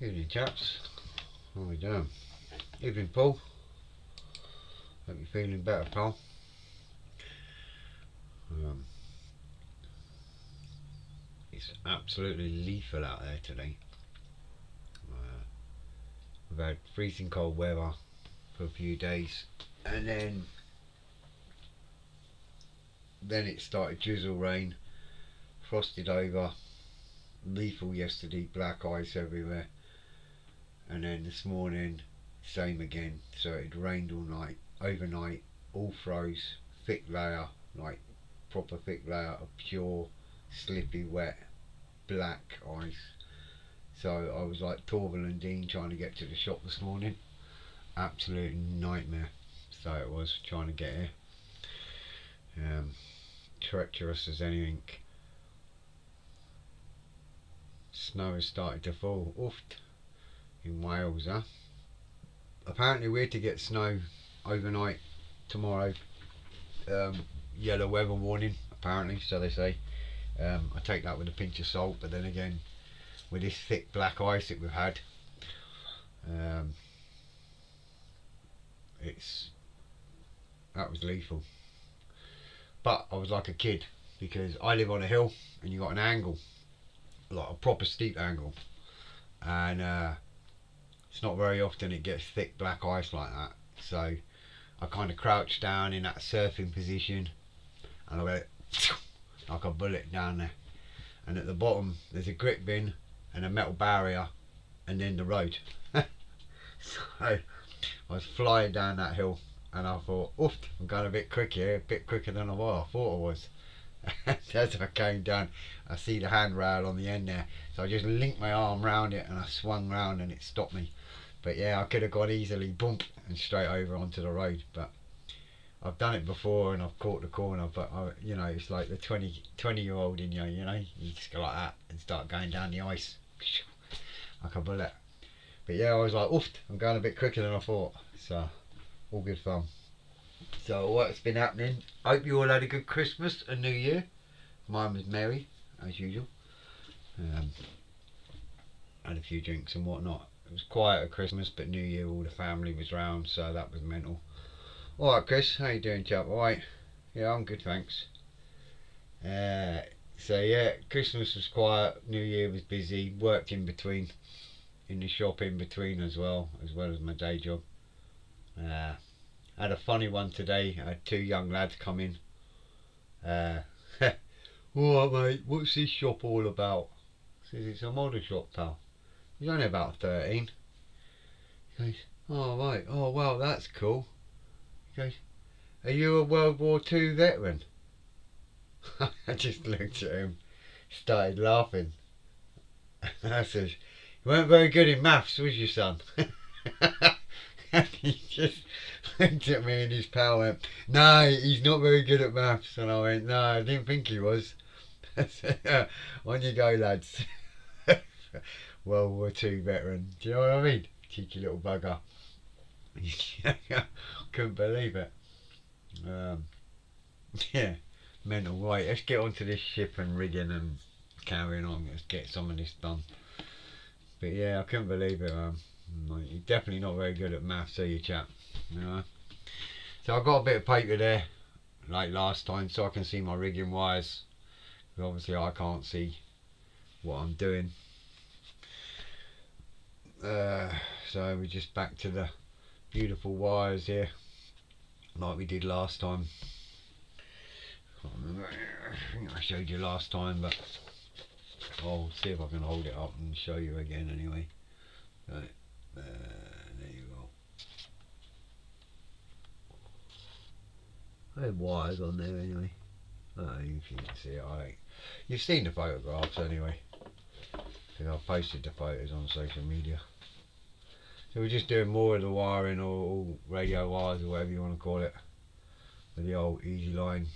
Evening chaps, how are we doing? Evening Paul, hope you're feeling better pal. It's absolutely lethal out there today. We've had freezing cold weather for a few days and then it started drizzle rain, frosted over, lethal yesterday, black ice everywhere, and then this morning same again. So it rained all night, overnight, all froze, thick layer, like proper thick layer of pure slippy wet black ice. So I was like Torval and Dean trying to get to the shop this morning. Absolute nightmare. So it was trying to get here. Treacherous as anything. Snow has started to fall. Oof. In Wales, huh? Apparently we're to get snow overnight tomorrow. Yellow weather warning, apparently, so they say. I take that with a pinch of salt, but then again, with this thick black ice that we've had, that was lethal. But I was like a kid because I live on a hill and you got an angle, like a proper steep angle, and it's not very often it gets thick black ice like that. So I kind of crouched down in that surfing position and I went like a bullet down there. And at the bottom there's a grip bin and a metal barrier and then the road. So I was flying down that hill and I thought, oof, I'm going a bit quick here, a bit quicker than I thought I was. As I came down, I see the handrail on the end there, so I just linked my arm round it and I swung round and it stopped me. But yeah, I could have gone easily, boom, and straight over onto the road. But I've done it before and I've caught the corner. But you know, it's like the 20-year-old in you. You know, you just go like that and start going down the ice like a bullet. But yeah, I was like, oof, I'm going a bit quicker than I thought. So all good fun. So what's been happening? Hope you all had a good Christmas and New Year. Mine was merry, as usual. Had a few drinks and whatnot. It was quiet at Christmas, but New Year all the family was round, so that was mental. Alright Chris, how you doing chap? Alright? Yeah, I'm good thanks. So yeah, Christmas was quiet, New Year was busy, worked in between, in the shop in between as well as my day job. Had a funny one today. I had two young lads come in. Alright mate, what's this shop all about? Says it's a model shop pal. He's only about 13. He goes, oh right, oh wow, that's cool. He goes, are you a World War II veteran? I just looked at him, started laughing. I says, you weren't very good in maths, was you son? And he just looked at me and his pal went, no, he's not very good at maths. And I went, no, I didn't think he was. I said, on you go lads. World War II veteran, do you know what I mean? Cheeky little bugger. Couldn't believe it. Yeah, mental. Right, let's get onto this ship and rigging and carrying on. Let's get some of this done. But yeah, I couldn't believe it. You're definitely not very good at maths, are you, chap? You know? So I've got a bit of paper there, like last time, so I can see my rigging wires. But obviously, I can't see what I'm doing. So we're just back to the beautiful wires here, like we did last time. Can't remember. I think I showed you last time, but I'll see if I can hold it up and show you again anyway. Right, there you go. I had wires on there anyway. Oh, you can see it. You've seen the photographs anyway. I've posted the photos on social media. So we're just doing more of the wiring, or radio wires, or whatever you want to call it, with the old easy line,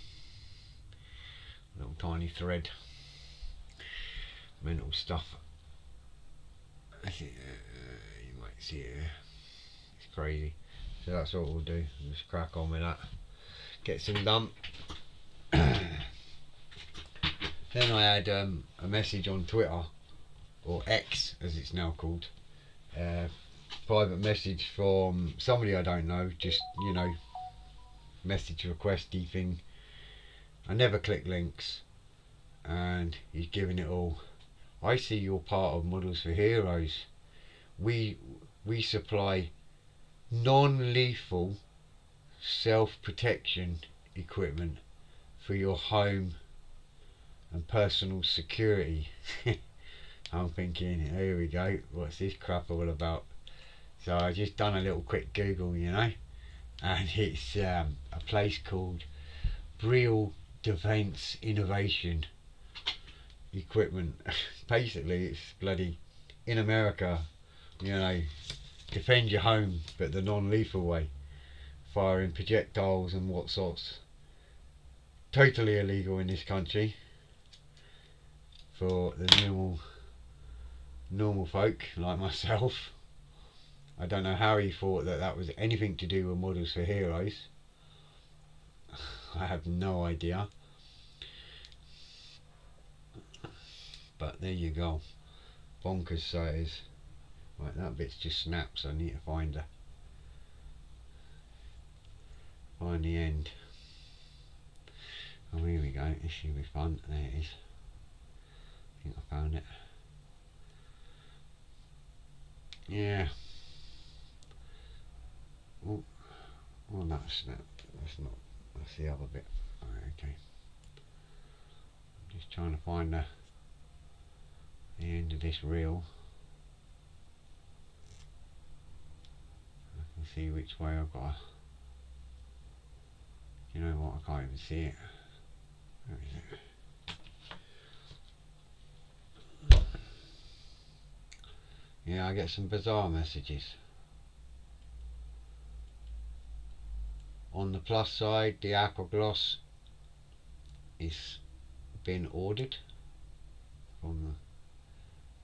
little tiny thread, mental stuff. I think you might see it here. It's crazy. So that's what we'll do. We'll just crack on with that. Get some done. Then I had a message on Twitter, or X as it's now called, uh, private message from somebody I don't know, just, message requesty thing. I never click links, and he's giving it all. I see you're part of Models for Heroes. We supply non-lethal self-protection equipment for your home and personal security. I'm thinking, here we go, what's this crap all about? So I just done a little quick Google, and it's a place called Real Defence Innovation Equipment. Basically, it's bloody, in America, defend your home, but the non-lethal way, firing projectiles and what sorts. Totally illegal in this country for the normal folk like myself. I don't know how he thought that was anything to do with Models for Heroes. I have no idea. But there you go. Bonkers, so it is. Right, that bit's just snapped, so I need to find the end. Oh, here we go. This should be fun. There it is. I think I found it. Yeah. Oh, well, that's not. That's the other bit. Right, okay. I'm just trying to find the end of this reel. I can see which way I've got. You know what? I can't even see it. Where is it? Yeah, I get some bizarre messages. On the plus side, the Aqua Gloss is been ordered from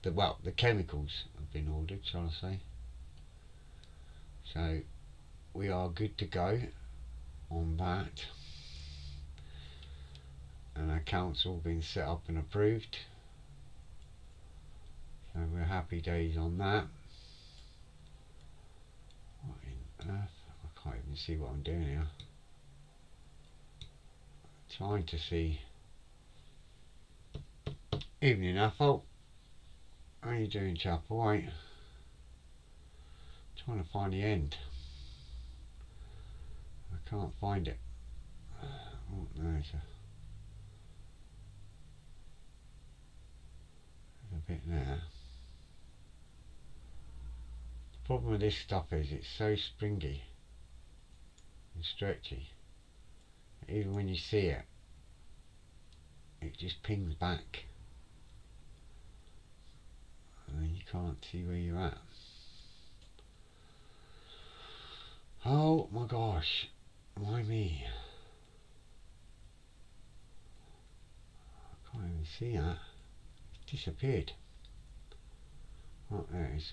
the chemicals have been ordered, shall I say. So we are good to go on that, and our accounts all been set up and approved, so we're happy days on that. What in earth? I can't even see what I'm doing here. Trying to see. Evening, Ethel. How you doing, chap? Alright. Trying to find the end. I can't find it. Oh, there's a bit there. The problem with this stuff is it's so springy and stretchy. Even when you see it, it just pings back, and then you can't see where you're at. Oh my gosh, why me? I can't even see that. It's disappeared. Oh, there it is.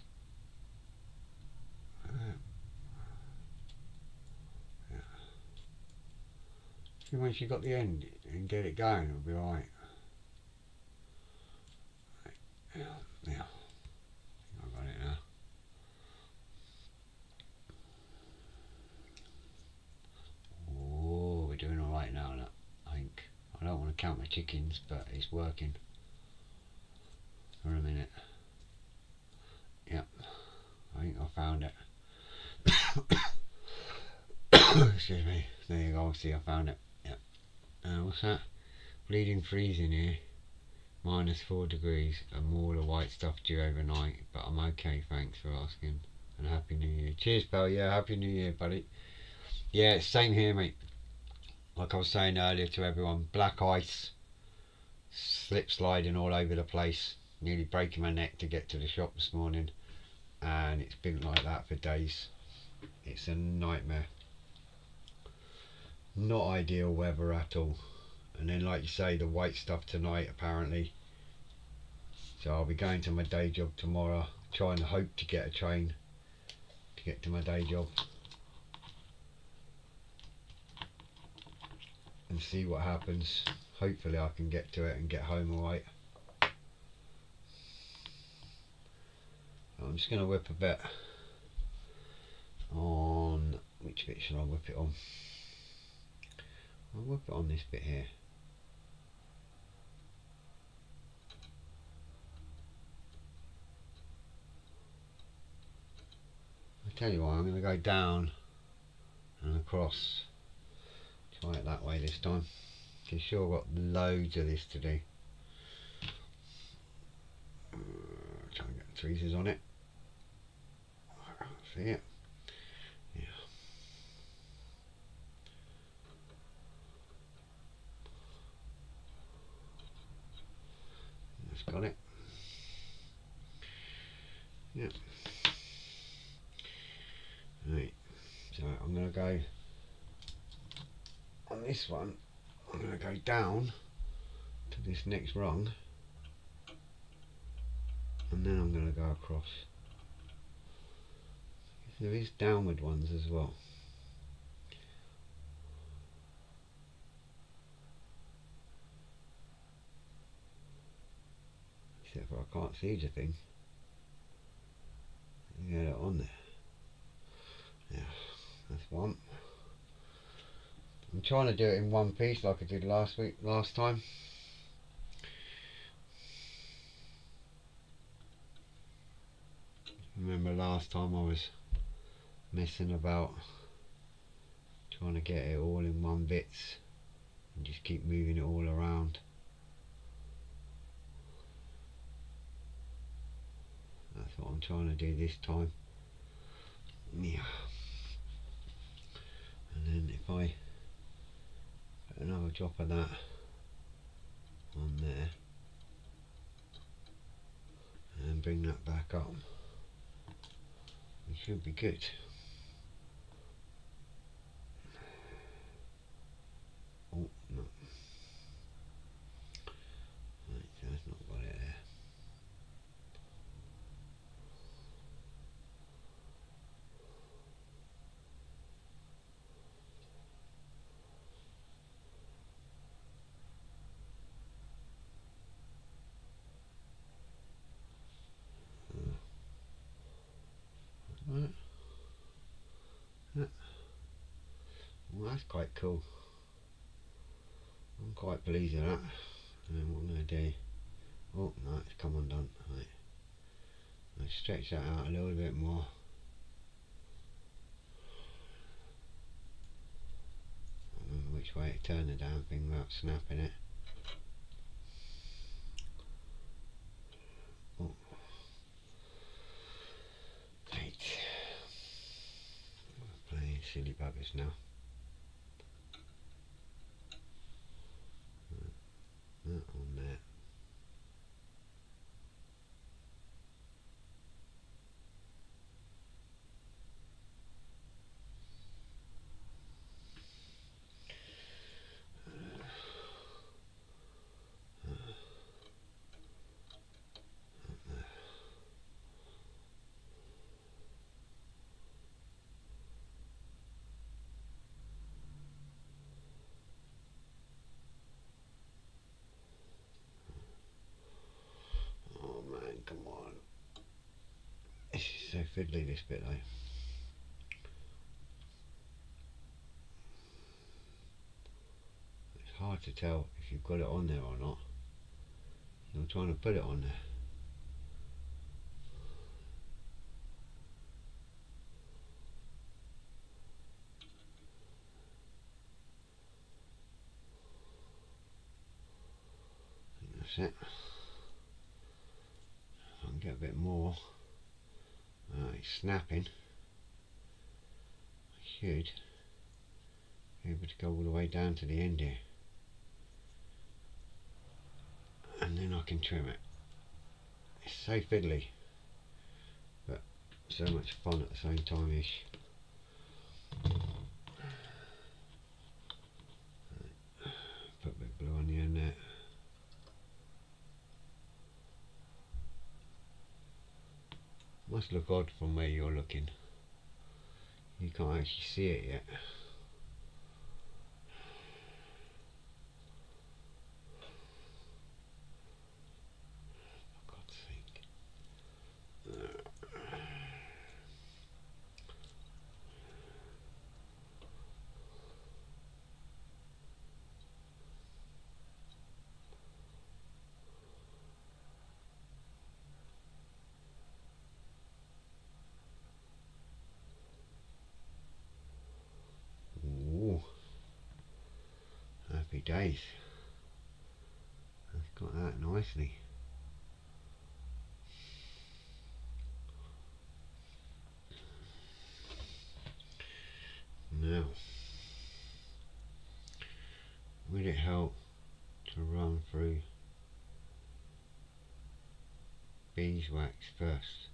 Yeah. See, once you got the end and get it going, it'll be alright. Yeah, I think I've got it now. Oh, we're doing alright now, I think. I don't want to count my chickens, but it's working. For a minute. Yep, I think I found it. Excuse me. There you go. See, I found it. Yep. What's that? Bleeding freezing here. -4 degrees and more of white stuff due overnight, but I'm okay, thanks for asking, and Happy New Year. Cheers, pal. Yeah, Happy New Year, buddy. Yeah, same here, mate. Like I was saying earlier to everyone, black ice, slip sliding all over the place, nearly breaking my neck to get to the shop this morning, and it's been like that for days. It's a nightmare. Not ideal weather at all. And then, like you say, the white stuff tonight apparently. So I'll be going to my day job tomorrow, trying to hope to get a train to get to my day job and see what happens. Hopefully I can get to it and get home alright. I'm just going to whip a bit on, which bit should I whip it on? I'll whip it on this bit here. I tell you what, I'm going to go down and across. Try it that way this time. I'm sure I've got loads of this to do. Try and get the tweezers on it. I can't see it. Yeah. That's got it. Yeah. Right. So I'm going to go on this one. I'm going to go down to this next rung, and then I'm going to go across. There is downward ones as well. Except for I can't see the thing. Get it on there. Yeah, that's one. I'm trying to do it in one piece like I did last time. Remember last time I was messing about trying to get it all in one bits and just keep moving it all around. That's what I'm trying to do this time. Yeah. And then if I put another drop of that on there and bring that back up, it should be good. Oh no. Right, so that's not got it there. Right. Yeah. Well, that's quite cool. I'm quite pleased with that. And then what I'm going to do, oh no, it's come undone. Right. I'll stretch that out a little bit more. I don't know which way to turn the damn thing without snapping it. Oh. Right. I'm playing silly buggers now. That on there. Oh man, come on. This is so fiddly, this bit though. It's hard to tell if you've got it on there or not. I'm trying to put it on there. That's it. I can get a bit more. It's snapping. I should be able to go all the way down to the end here, and then I can trim it. It's so fiddly, but so much fun at the same time ish. Put a bit of blue on the end there. Must look odd from where you're looking. You can't actually see it yet. For God's sake. days. I've got that nicely. Now, would it help to run through beeswax first?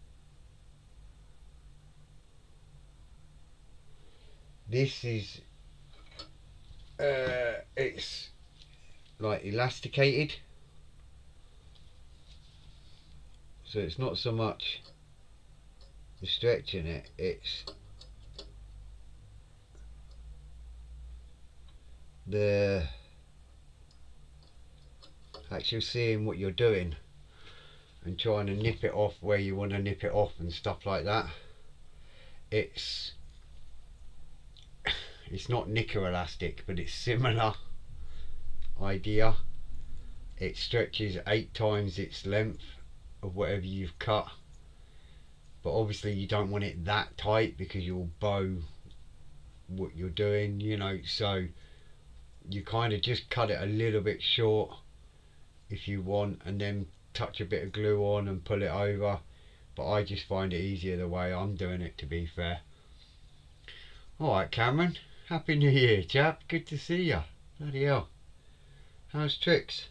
This is it's like elasticated, so it's not so much the stretch in it, it's the actually seeing what you're doing and trying to nip it off where you want to nip it off and stuff like that. It's not knicker elastic, but it's similar idea. It stretches 8 times its length of whatever you've cut, but obviously you don't want it that tight because you'll bow what you're doing, you know, so you kind of just cut it a little bit short if you want, and then touch a bit of glue on and pull it over. But I just find it easier the way I'm doing it, to be fair. Alright Cameron, Happy New Year chap, good to see ya. Bloody hell, how's tricks?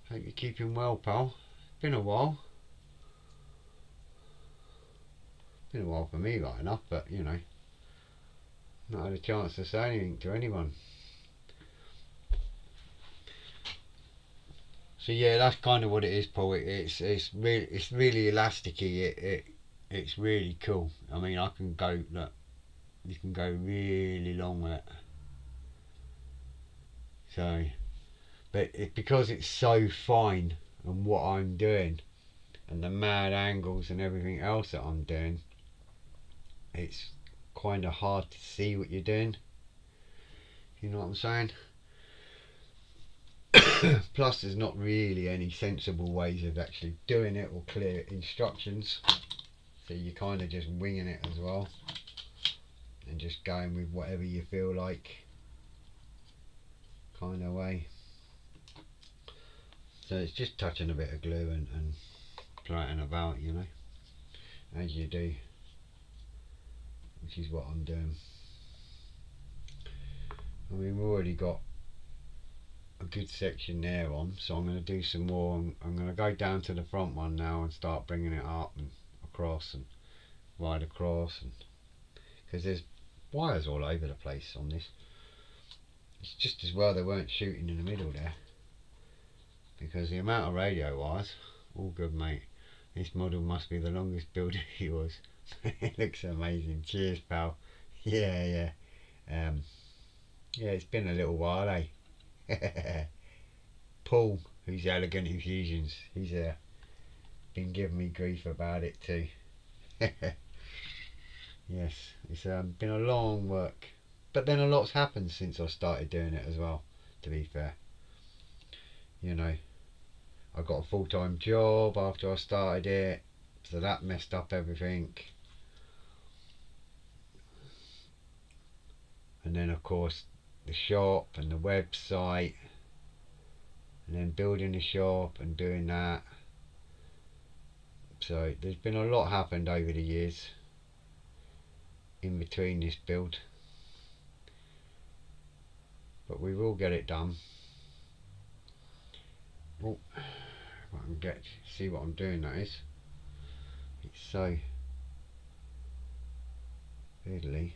Hope you're keeping well, pal. Been a while. Been a while for me, right enough, but you know, not had a chance to say anything to anyone. So yeah, that's kind of what it is, Paul. It's really elasticy. It's really cool. I mean, I can go, look, you can go really long with it. So, but because it's so fine and what I'm doing and the mad angles and everything else that I'm doing, it's kind of hard to see what you're doing. You know what I'm saying? Plus there's not really any sensible ways of actually doing it or clear instructions, so you're kind of just winging it as well and just going with whatever you feel like kind of way. So it's just touching a bit of glue and playing about, you know, as you do, which is what I'm doing. I mean, we've already got a good section there on, so I'm going to do some more. I'm going to go down to the front one now and start bringing it up and across and right across, and because there's wires all over the place on this. It's just as well they weren't shooting in the middle there, because the amount of radio wires, all good mate. This model must be the longest build of yours. It looks amazing. Cheers pal. Yeah, it's been a little while, eh? Paul, who's Elegant Infusions, he's been giving me grief about it too. Yes, it's been a long work, but then a lot's happened since I started doing it as well, to be fair. You know, I got a full-time job after I started it, so that messed up everything. And then of course the shop and the website, and then building the shop and doing that. So there's been a lot happened over the years in between this build, but we will get it done. Oh, if I can see what I'm doing, that is. It's so fiddly.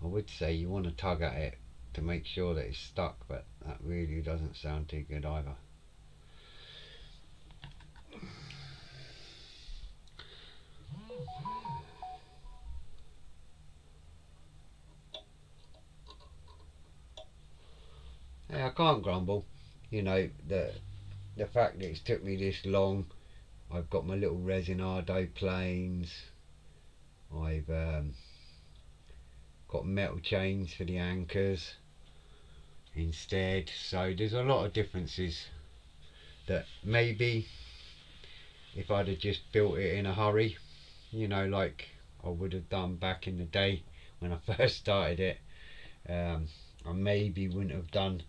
I would say you want to tug at it to make sure that it's stuck, but that really doesn't sound too good either. Hey, I can't grumble. You know, the fact that it's took me this long. I've got my little resinado planes. I've got metal chains for the anchors instead. So there's a lot of differences that maybe if I'd have just built it in a hurry, you know, like I would have done back in the day when I first started it, I maybe wouldn't have done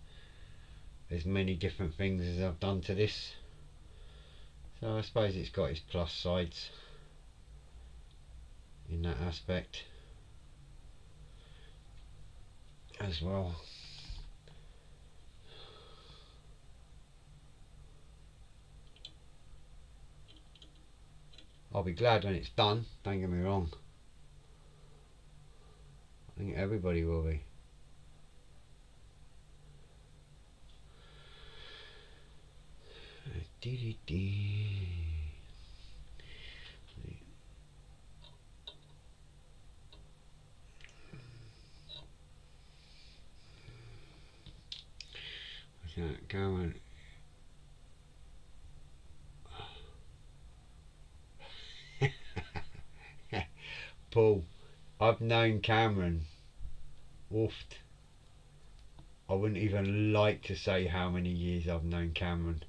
as many different things as I've done to this. So I suppose it's got its plus sides in that aspect as well. I'll be glad when it's done, don't get me wrong. I think everybody will be. What's that going? Paul, I've known Cameron, oofed. I wouldn't even like to say how many years I've known Cameron.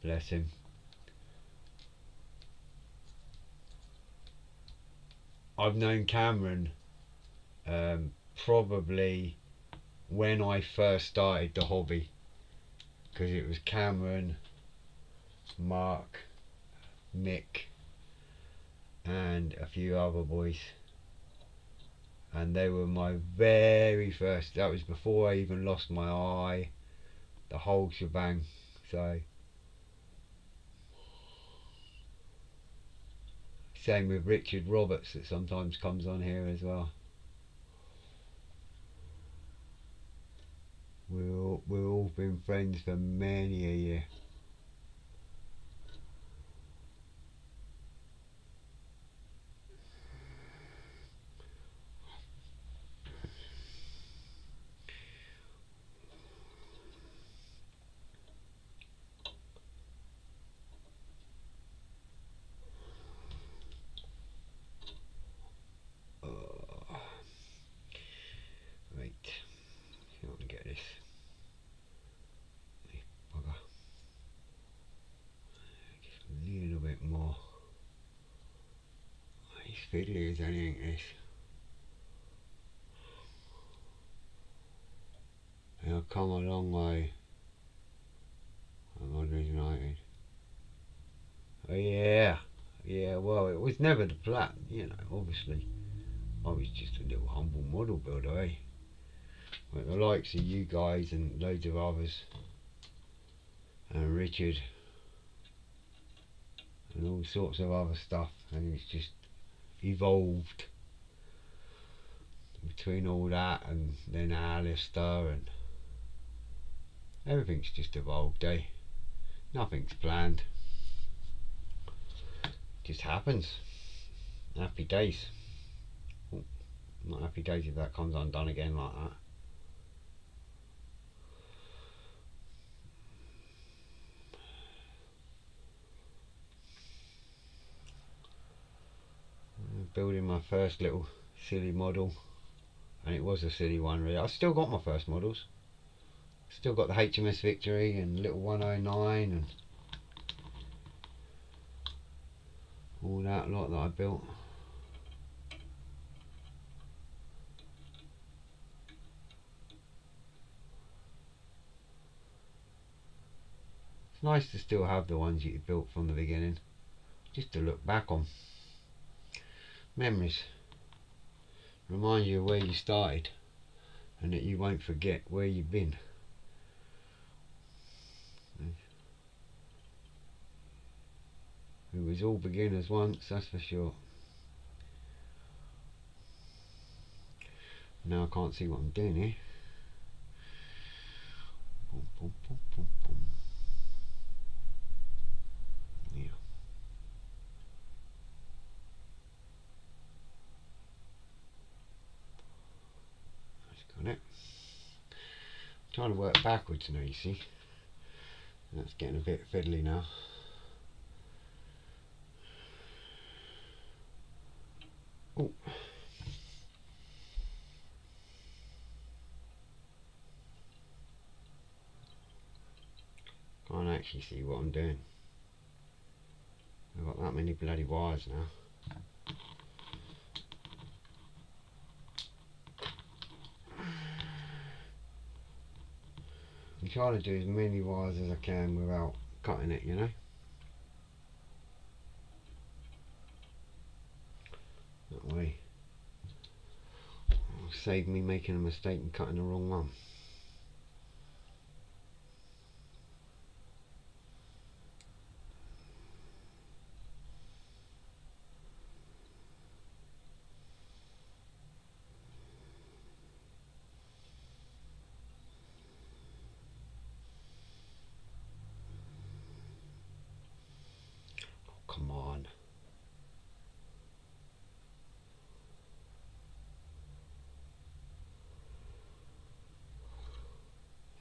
Bless him. I've known Cameron probably when I first started the hobby, because it was Cameron, Mark, Mick, and a few other boys, and they were my very first. That was before I even lost my eye, the whole shebang. So same with Richard Roberts, that sometimes comes on here as well. We've all been friends for many a year. Right, see if I can get this. Bugger. Just a little bit more. It's fiddly as anything, this. I've come a long way. I'm United. Oh yeah, yeah. Well, it was never the plan, you know. Obviously, I was just a little humble model builder, eh? Like the likes of you guys and loads of others, and Richard, and all sorts of other stuff, and it's just evolved between all that and then Alistair, and everything's just evolved, eh? Nothing's planned. Just happens. Happy days. Oh, not happy days if that comes undone again like that. Building my first little silly model, and it was a silly one really. I've still got my first models. Still got the HMS Victory and little 109 and all that lot that I built. It's nice to still have the ones you built from the beginning, just to look back on. Memories. Remind you of where you started, and that you won't forget where you've been. We was all beginners once, that's for sure. Now I can't see what I'm doing here. Boom, boom, boom, boom, boom. Yeah. That's got it. I'm trying to work backwards now, you see. That's getting a bit fiddly now. Oh. Can't actually see what I'm doing. many bloody wires now. I'm trying to do as many wires as I can without cutting it, you know. That way it'll save me making a mistake and cutting the wrong one. Come on.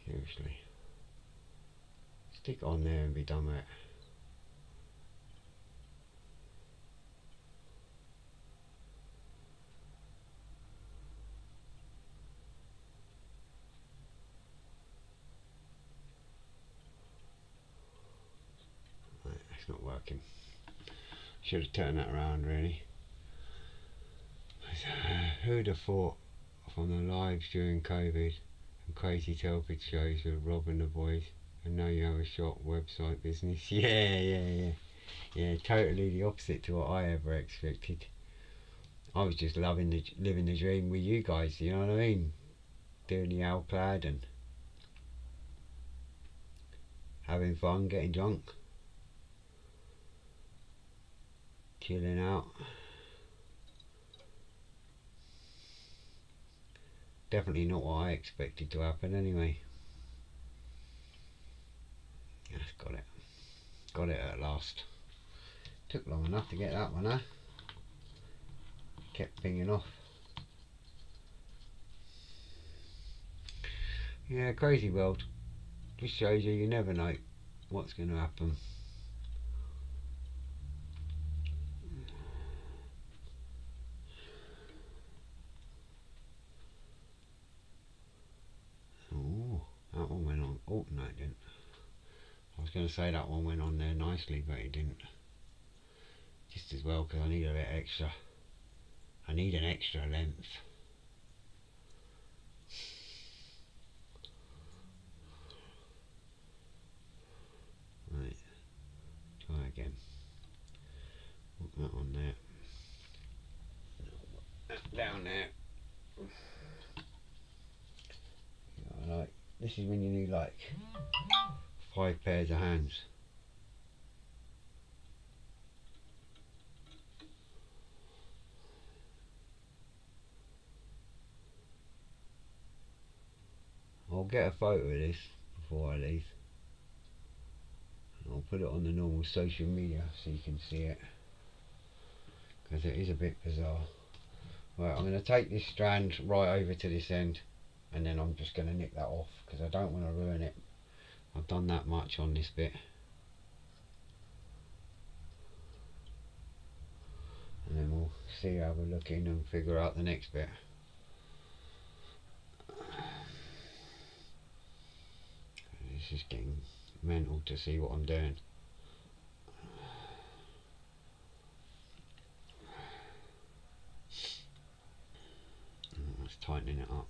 Seriously. Stick it on there and be done with it. Right, that's not working. Should have turned that around really. Who'd have thought from the lives during COVID and crazy telpid shows with Rob and the boys, and now you have a shop website business. Yeah, totally the opposite to what I ever expected. I was just living the dream with you guys, you know what I mean? Doing the Alclad and having fun, getting drunk, chilling out. Definitely not what I expected to happen anyway. Yes, got it. Got it at last. Took long enough to get that one, huh? Kept pinging off. Yeah, crazy world. Just shows you never know what's going to happen. Oh, that one went on. Oh, no it didn't. I was going to say that one went on there nicely, but it didn't. Just as well, because I need a bit extra. I need an extra length. Right, try again. Put that on there. Down there. You know, like, this is when you need like 5 pairs of hands. I'll get a photo of this before I leave. I'll put it on the normal social media so you can see it, because it is a bit bizarre. Right, I'm going to take this strand right over to this end, and then I'm just going to nick that off because I don't want to ruin it. I've done that much on this bit. And then we'll see how we're looking and figure out the next bit. This is getting mental to see what I'm doing. That's tightening it up.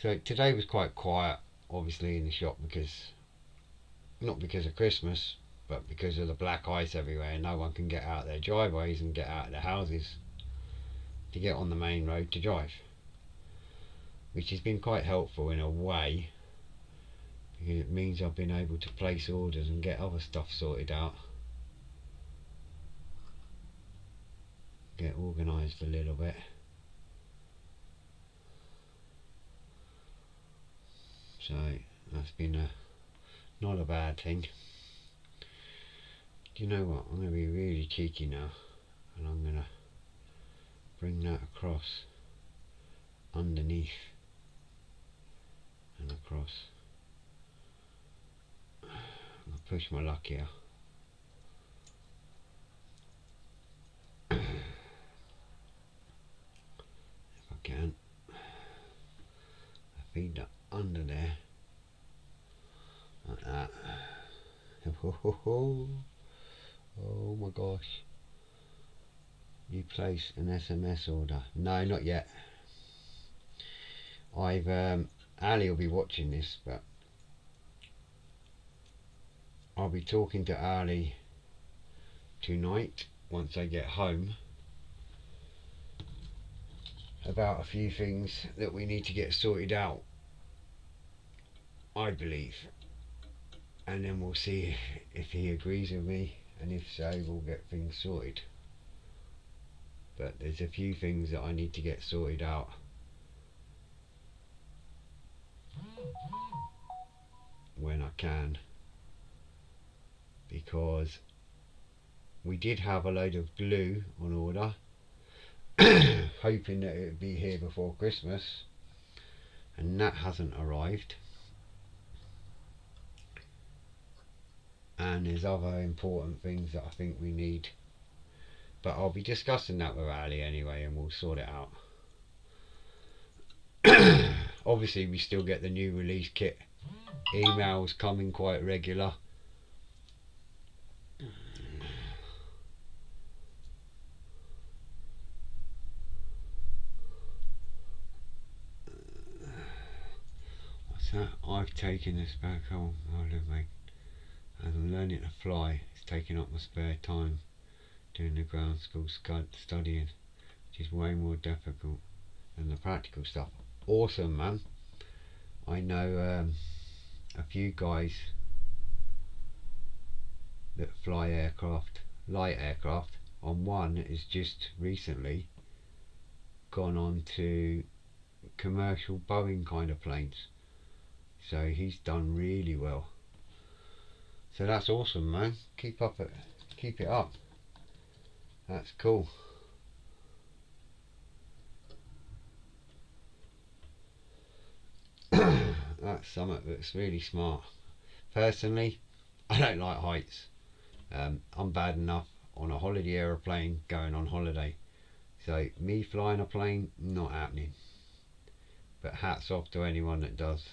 So today was quite quiet, obviously, in the shop, because not because of Christmas, but because of the black ice everywhere. No one can get out their driveways and get out of their houses to get on the main road to drive, which has been quite helpful in a way, because it means I've been able to place orders and get other stuff sorted out, get organised a little bit. So that's been not a bad thing. Do you know what, I'm going to be really cheeky now, and I'm going to bring that across underneath and across. I'll push my luck here. If I can. I feed that under there. like that. Oh my gosh. You place an SMS order. No, not yet. I've Ali will be watching this, but I'll be talking to Ali tonight once I get home about a few things that we need to get sorted out, I believe, and then we'll see if he agrees with me, and if so, we'll get things sorted. But there's a few things that I need to get sorted out. When I can, because we did have a load of glue on order, hoping that it would be here before Christmas, and that hasn't arrived. And there's other important things that I think we need, but I'll be discussing that with Ali anyway, and we'll sort it out. Obviously we still get the new release kit emails coming quite regular. What's that? I've taken this back home. As I'm learning to fly, it's taking up my spare time doing the ground school studying, which is way more difficult than the practical stuff. Awesome, man. I know a few guys that fly aircraft, light aircraft. On one is just recently gone on to commercial Boeing kind of planes, so he's done really well. So that's awesome, man. Keep it up. That's cool. That's something that's really smart. Personally, I don't like heights. I'm bad enough on a holiday aeroplane going on holiday, so me flying a plane, not happening. But hats off to anyone that does.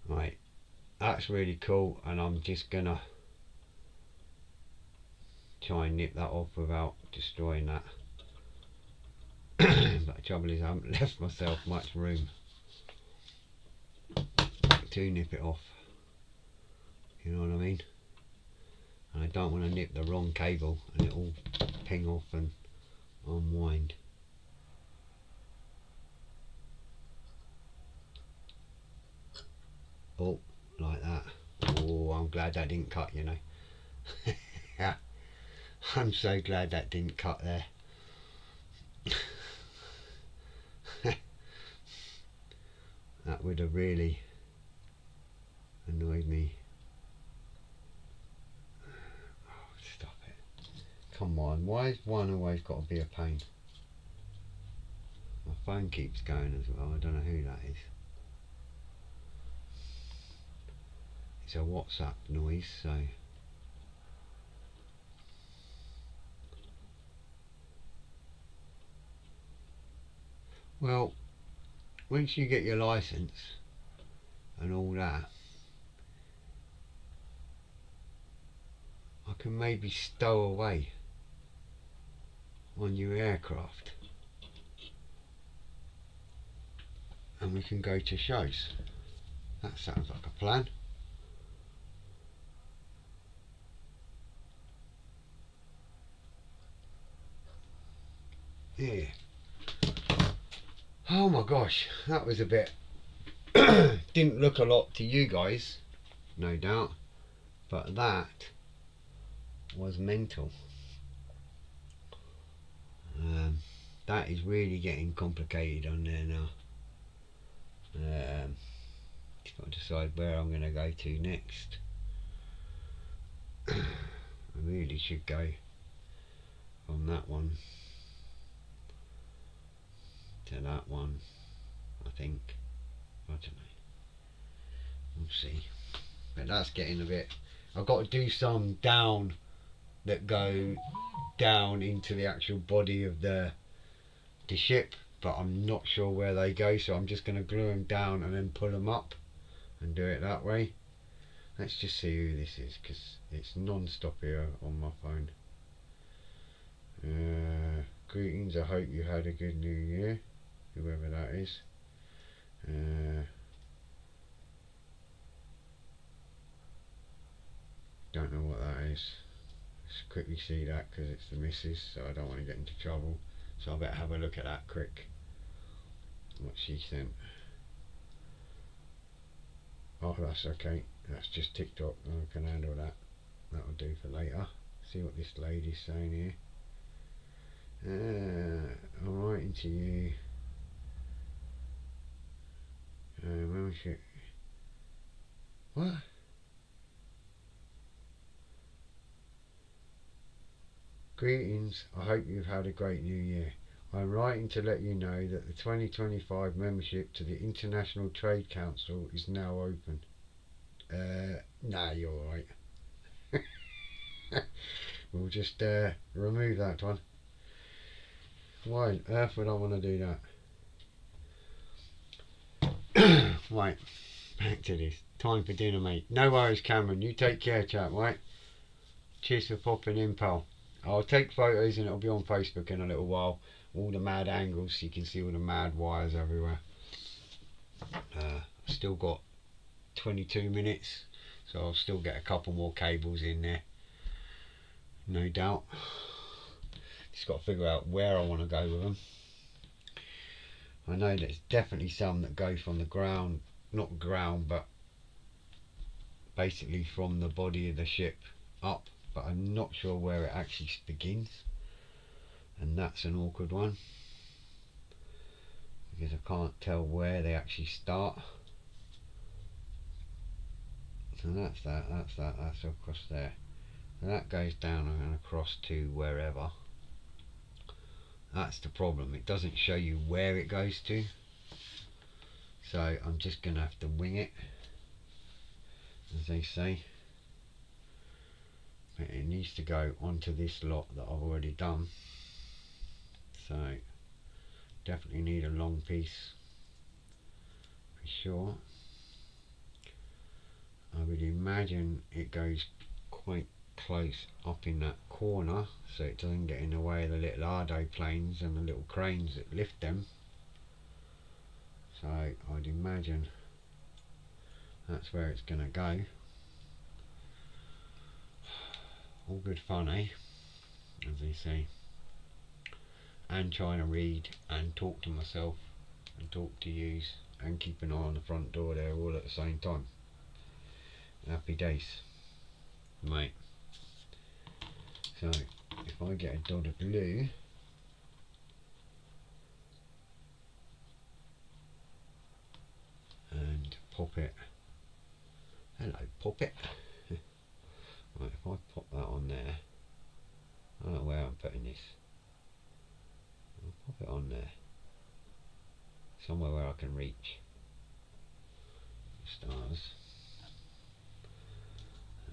Right, that's really cool, and I'm just gonna try and nip that off without destroying that. But the trouble is I haven't left myself much room to nip it off, you know what I mean? And I don't want to nip the wrong cable and it will ping off and unwind. Oh, like that. Oh, I'm glad that didn't cut, you know. Yeah, I'm so glad that didn't cut there. That would have really annoyed me. Oh, stop it. Come on, why is one always got to be a pain? My phone keeps going as well, I don't know who that is. It's a WhatsApp noise, so... Well, once you get your license and all that, I can maybe stow away on your aircraft and we can go to shows. That sounds like a plan. Yeah. Oh my gosh, that was a bit... didn't look a lot to you guys, no doubt, but that was mental. That is really getting complicated on there now. Just got to decide where I'm going to go to next. I really should go from that one to that one, I think. I don't know, we'll see. But that's getting a bit... I've got to do some down that go down into the actual body of the ship, but I'm not sure where they go, so I'm just going to glue them down and then pull them up and do it that way. Let's just see who this is, because it's non-stop here on my phone. Greetings, I hope you had a good new year, whoever that is. Don't know what that is. Let's quickly see that, because it's the missus, so I don't want to get into trouble. So I better have a look at that quick. What she sent. Oh, that's okay. That's just TikTok. I can handle that. That'll do for later. See what this lady's saying here. I'm writing to you. Membership. What? Greetings. I hope you've had a great new year. I'm writing to let you know that the 2025 membership to the International Trade Council is now open. Nah, you're alright. We'll just remove that one. Why on earth would I want to do that? Right, back to this. Time for dinner, mate. No worries, Cameron. You take care, chap, right? Cheers for popping in, pal. I'll take photos and it'll be on Facebook in a little while. All the mad angles, so you can see all the mad wires everywhere. Still got 22 minutes, so I'll still get a couple more cables in there, no doubt. Just got to figure out where I want to go with them. I know there's definitely some that go from the ground, not ground, but basically from the body of the ship up, but I'm not sure where it actually begins, and that's an awkward one because I can't tell where they actually start. So that's that's across there. So that goes down and across to wherever. That's the problem, it doesn't show you where it goes to, so I'm just gonna have to wing it, as they say. But it needs to go onto this lot that I've already done, so definitely need a long piece for sure. I would imagine it goes quite close up in that corner so it doesn't get in the way of the little Ardo planes and the little cranes that lift them. So I'd imagine that's where it's going to go. All good fun, eh? As they say. And trying to read and talk to myself and talk to yous and keep an eye on the front door there all at the same time. Happy days, mate. So if I get a dot of glue and pop it, hello, pop it. Right, if I pop that on there, I don't know where I'm putting this. I'll pop it on there, somewhere where I can reach. Stars.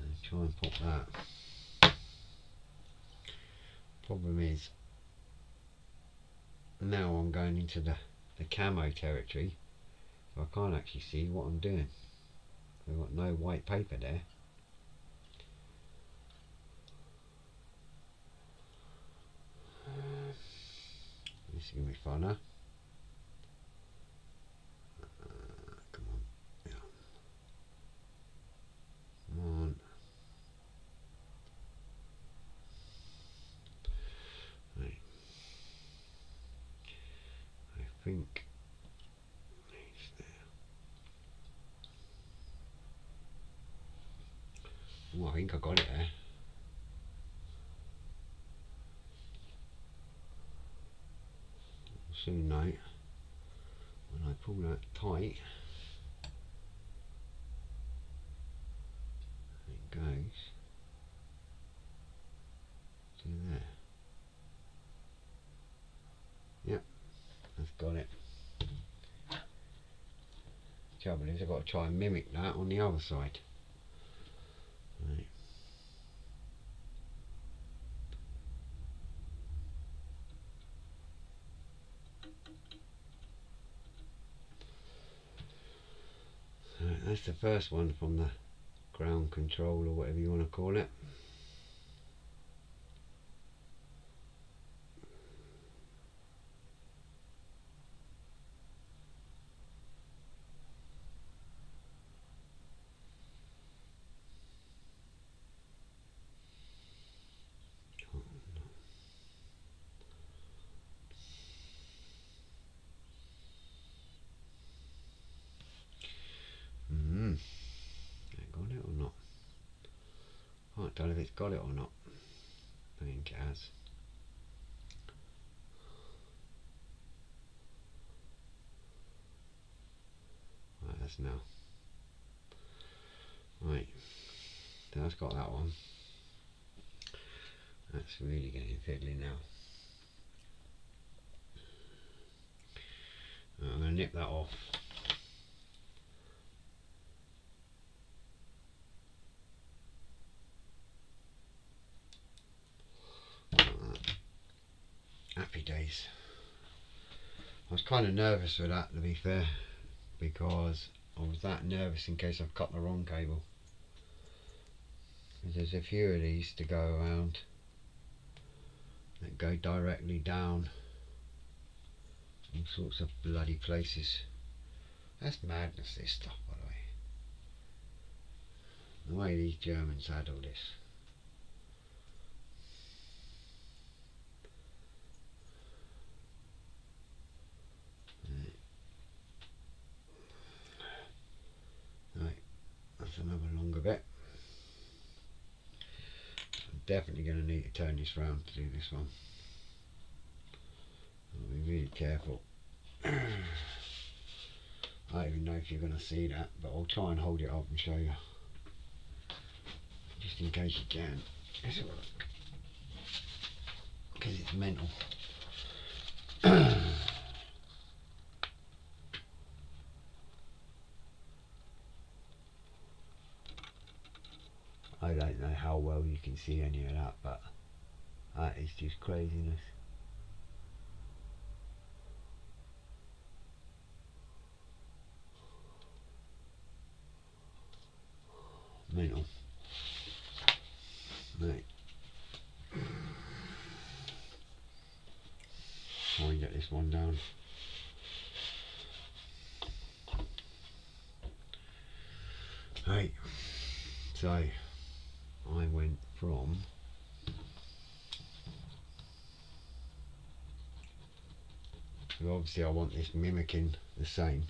And try and pop that. Problem is, now I'm going into the camo territory, so I can't actually see what I'm doing. I've got no white paper there. This is going to be fun, huh? Come on. Yeah. Come on. Right. I think it's there. Oh, I think I got it there. Soon know when I pull that tight, it goes to there. Yep, I've got it. Trouble is I've got to try and mimic that on the other side. Right. That's the first one from the ground control, or whatever you want to call it. Got it or not? Can't tell if it's got it or not. I think it has. Right, that's now. Right, that's got that one. That's really getting fiddly now. I'm going to nip that off. Happy days. I was kind of nervous for that, to be fair, because I was that nervous in case I've cut the wrong cable. There's a few of these to go around that go directly down all sorts of bloody places. That's madness, this stuff, by the way. The way these Germans handle this. Right, that's another longer bit. I'm definitely going to need to turn this round to do this one. I'll be really careful. I don't even know if you're going to see that, but I'll try and hold it up and show you, just in case you can. Let's have a look, because it's mental. I don't know how well you can see any of that, but that is just craziness. Mental. Right. Try and get this one down. Right. So I went from obviously I want this mimicking the same.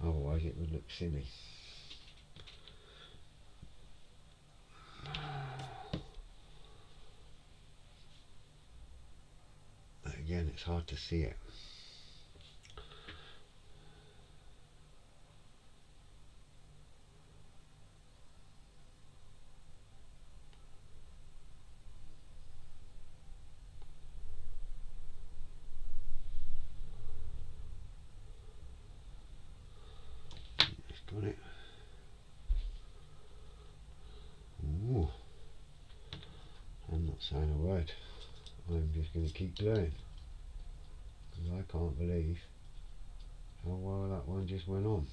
Otherwise it would look silly. But again, it's hard to see it. Got it. Ooh. I'm not saying a word. I'm just going to keep doing, because I can't believe how well that one just went on.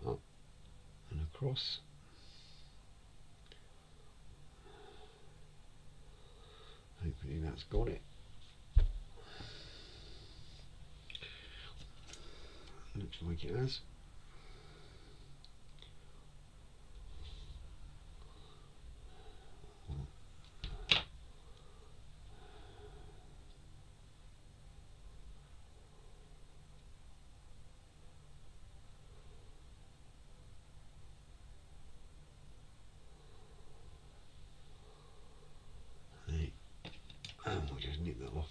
Up and across. Hopefully that's got it. Looks like it has. Right. And we'll just nip that off.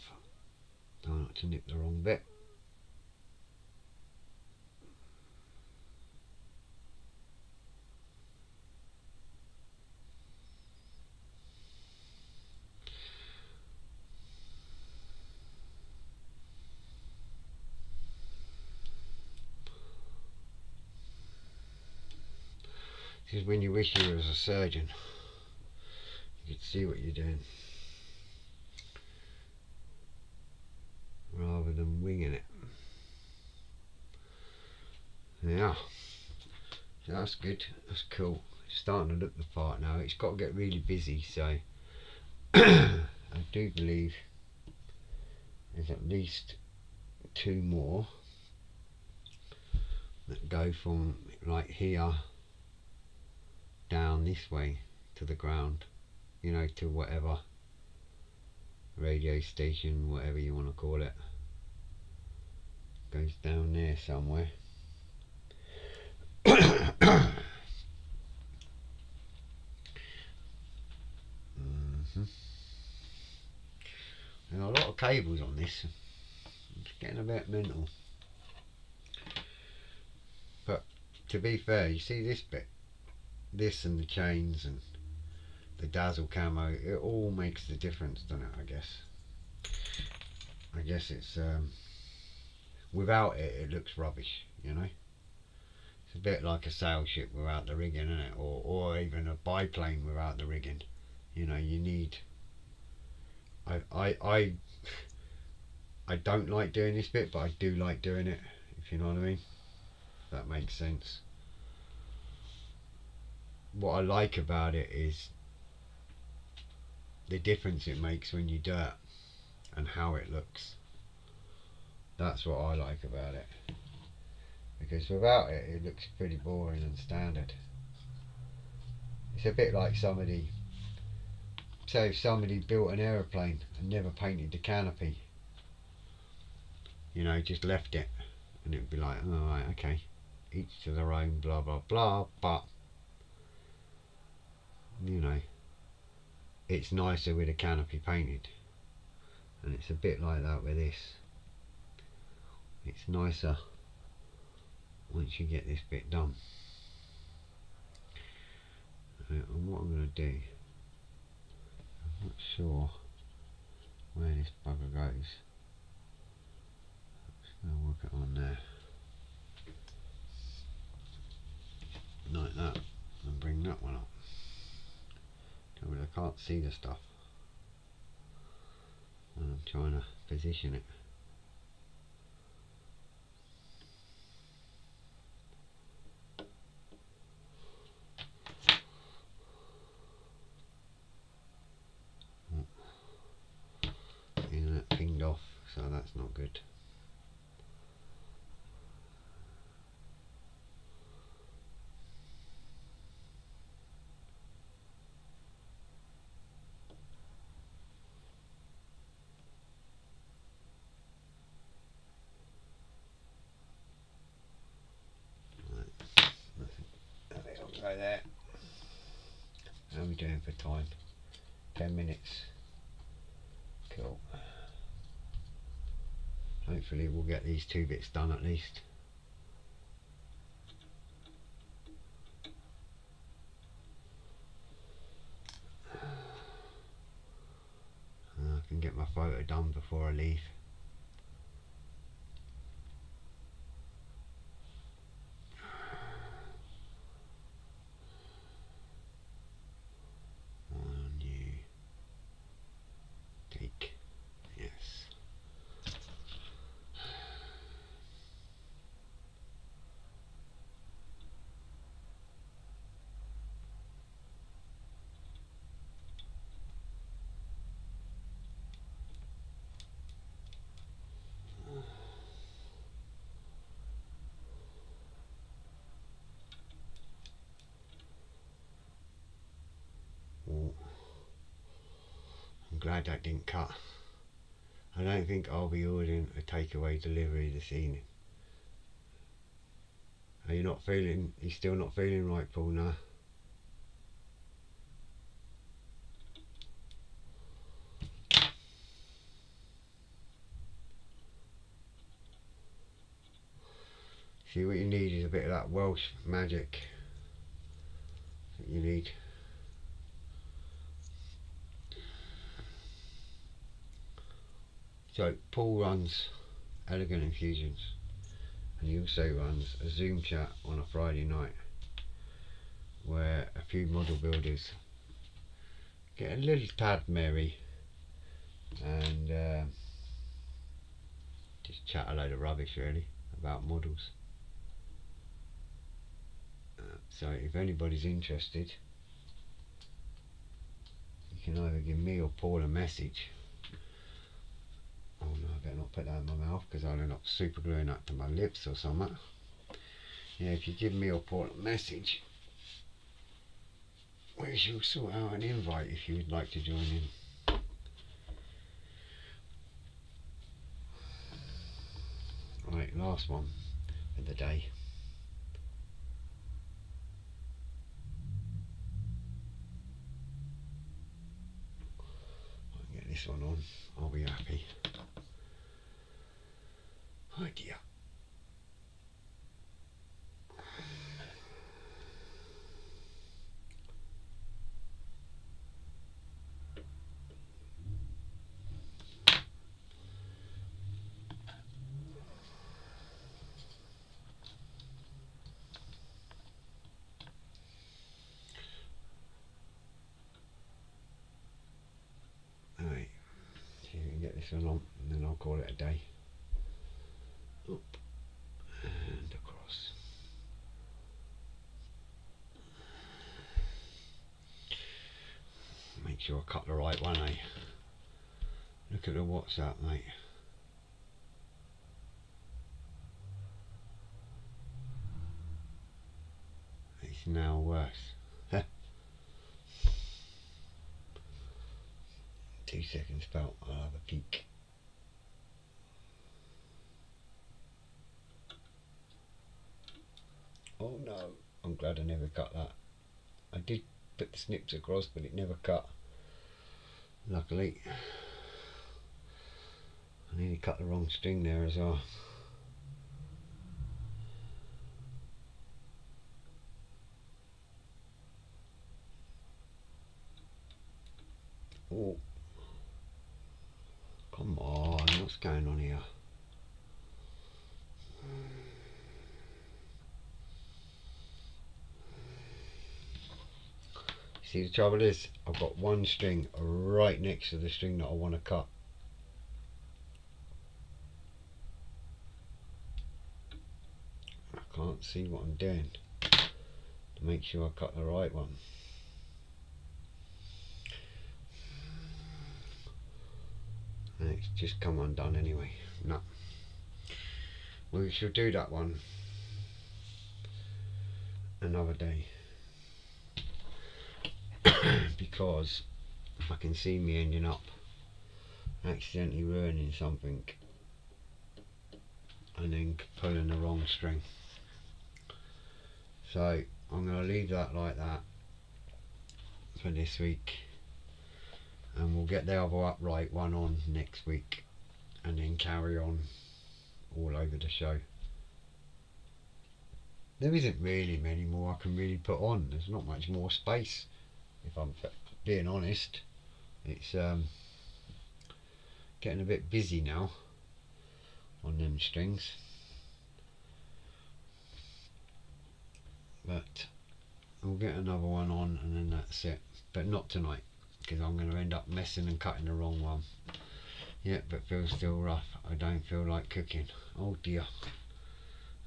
Try not to nip the wrong bit. Because when you wish you was a surgeon, you could see what you're doing rather than winging it. Yeah, so that's good, that's cool. It's starting to look the part now. It's got to get really busy, so I do believe there's at least 2 more that go from like here down this way to the ground, you know, to whatever radio station, whatever you want to call it, goes down there somewhere. There are a lot of cables on this. It's getting a bit mental. But to be fair, you see this bit, this and the chains and the dazzle camo, it all makes the difference, doesn't it? I guess it's without it, it looks rubbish, you know. It's a bit like a sail ship without the rigging, isn't it? Or even a biplane without the rigging. You know, you need. I don't like doing this bit, but I do like doing it, if you know what I mean. If that makes sense. What I like about it is the difference it makes when you do it and how it looks. That's what I like about it. Because without it, it looks pretty boring and standard. It's a bit like somebody, say if somebody built an aeroplane and never painted the canopy, you know, just left it, and it would be like, oh right, okay, each to their own, blah blah blah, but you know, it's nicer with a canopy painted. And it's a bit like that with this. It's nicer once you get this bit done. And what I'm going to do, I'm not sure where this bugger goes. Just going to work it on there. Like that. And bring that one up. I can't see the stuff. And I'm trying to position it. And that pinged off, so that's not good. Right there. How are we doing for time? 10 minutes. Cool. Hopefully we'll get these 2 bits done at least. I can get my photo done before I leave. Take. Yes. Oh. I'm glad that didn't cut. I don't think I'll be ordering a takeaway delivery this evening. Are you not feeling, you still not feeling right, Paul, now? See, what you need is a bit of that Welsh magic that you need. So Paul runs Elegant Infusions, and he also runs a Zoom chat on a Friday night where a few model builders get a little tad merry and just chat a load of rubbish really about models. So if anybody's interested, you can either give me or Paul a message. Oh no, I better not put that in my mouth because I'll end up super gluing that to my lips or something. Yeah, if you give me or Paul a message, we shall sort out an invite if you would like to join in. Right, last one of the day. I'll get this one on, I'll be happy. Oh dear. Alright, see if we can get this one on and then I'll call it a day. Up and across. Make sure I cut the right one, eh? Look at the WhatsApp, mate. It's now worse. 2 seconds, pal. I'll have a peek. Oh no, I'm glad I never cut that. I did put the snips across, but it never cut. Luckily. I nearly cut the wrong string there as well. Oh, come on, what's going on here? See, the trouble is, I've got one string right next to the string that I want to cut. I can't see what I'm doing to make sure I cut the right one. And it's just come undone anyway. No. We shall do that one another day. Because I can see me ending up accidentally ruining something and then pulling the wrong string. So I'm going to leave that like that for this week, and we'll get the other upright one on next week and then carry on all over the show. There isn't really many more I can really put on. There's not much more space, if I'm being honest. It's getting a bit busy now on them strings, but we'll get another one on and then that's it. But not tonight, because I'm going to end up messing and cutting the wrong one. Yeah, but feels still rough. I don't feel like cooking. Oh dear.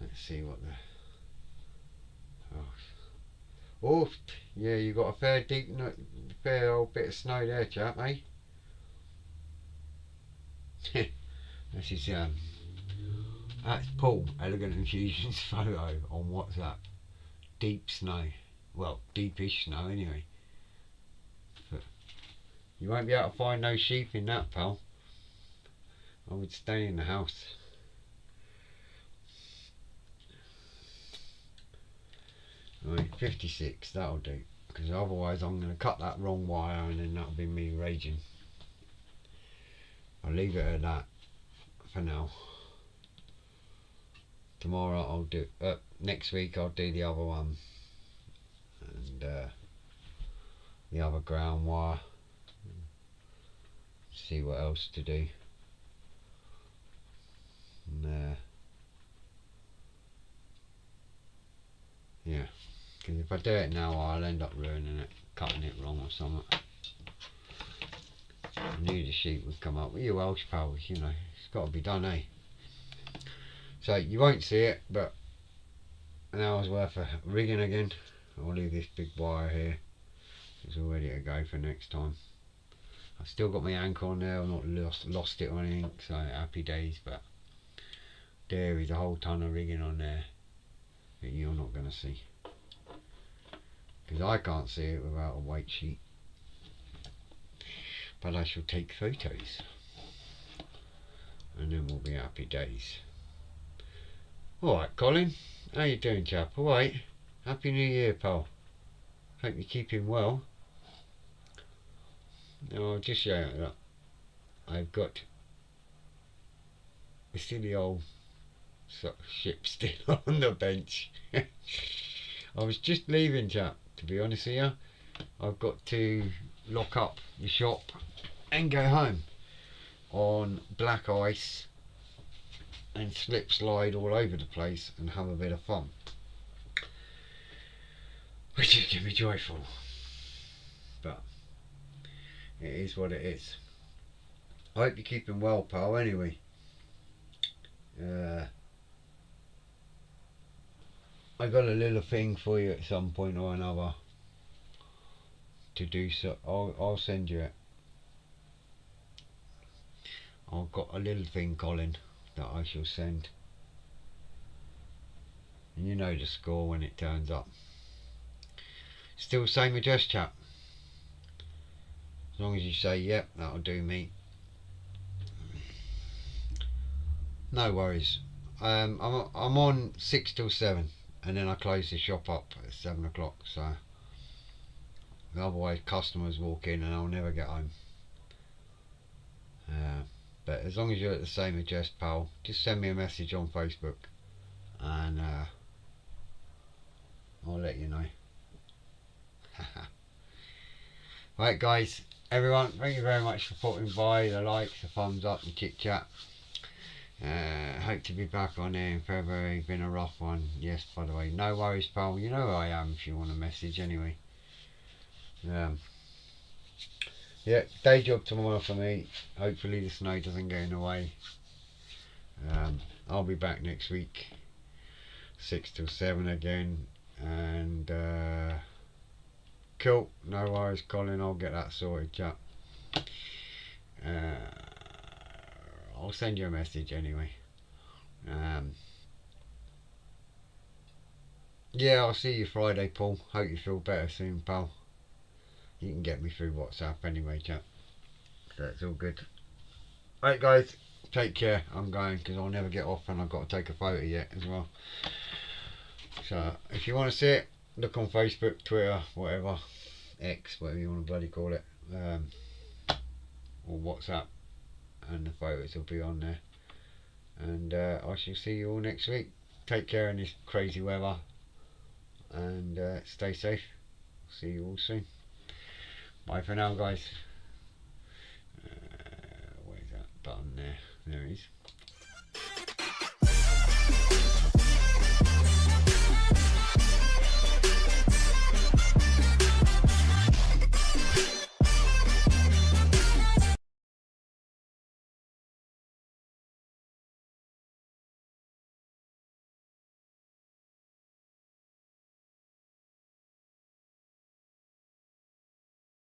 Let's see what the... Oh, yeah, you got a fair old bit of snow there, chap, eh? This is that's Paul, Elegant Infusion's photo on WhatsApp. Deep snow. Well, deepish snow anyway. But you won't be able to find no sheep in that, pal. I would stay in the house. Right, 56, that'll do. Because otherwise I'm going to cut that wrong wire and then that'll be me raging. I'll leave it at that for now. Tomorrow I'll do, next week I'll do the other one. And the other ground wire. See what else to do. And yeah. Because if I do it now, I'll end up ruining it, cutting it wrong or something. I knew the sheep would come up. With you Welsh pals, you know, it's got to be done, eh? So you won't see it, but an hour's worth of rigging again. I'll leave this big wire here. It's all ready to go for next time. I've still got my anchor on there. I've not lost it or anything, so happy days. But there is a whole ton of rigging on there that you're not going to see, because I can't see it without a weight sheet. But I shall take photos, and then we'll be happy days. Alright Colin, how you doing chap? Alright, Happy New Year pal. Hope you're keeping well. Now I'll just show you that I've got a silly old ship still on the bench. I was just leaving chap, to be honest with you. I've got to lock up the shop and go home on black ice and slip slide all over the place and have a bit of fun, which is going to be joyful, but it is what it is. I hope you're keeping well pal anyway. I got a little thing for you at some point or another to do, so I'll send you it. I've got a little thing Colin that I shall send, and you know the score when it turns up. Still same address chap, as long as you say yep, that'll do me. No worries. I'm on 6 till 7 and then I close the shop up at 7 o'clock, so otherwise customers walk in and I'll never get home. But as long as you're at the same address pal, just send me a message on Facebook and I'll let you know. Right guys, everyone, thank you very much for popping by, the likes, the thumbs up, the chit chat. Hope to be back on there in February. Been a rough one, yes, by the way. No worries pal, you know who I am if you want a message anyway. Yeah, day job tomorrow for me. Hopefully the snow doesn't get in the way. I'll be back next week 6 till 7 again, and cool, no worries Colin, I'll get that sorted chap. I'll send you a message anyway. Yeah, I'll see you Friday Paul. Hope you feel better soon pal. You can get me through WhatsApp anyway chap, so it's all good. Right guys, take care. I'm going because I'll never get off and I've got to take a photo yet as well. So if you want to see it, look on Facebook, Twitter, whatever, X, whatever you want to bloody call it, or WhatsApp, and the photos will be on there. And I shall see you all next week. Take care in this crazy weather, and stay safe. See you all soon. Bye for now guys. Where's that button there? There it is.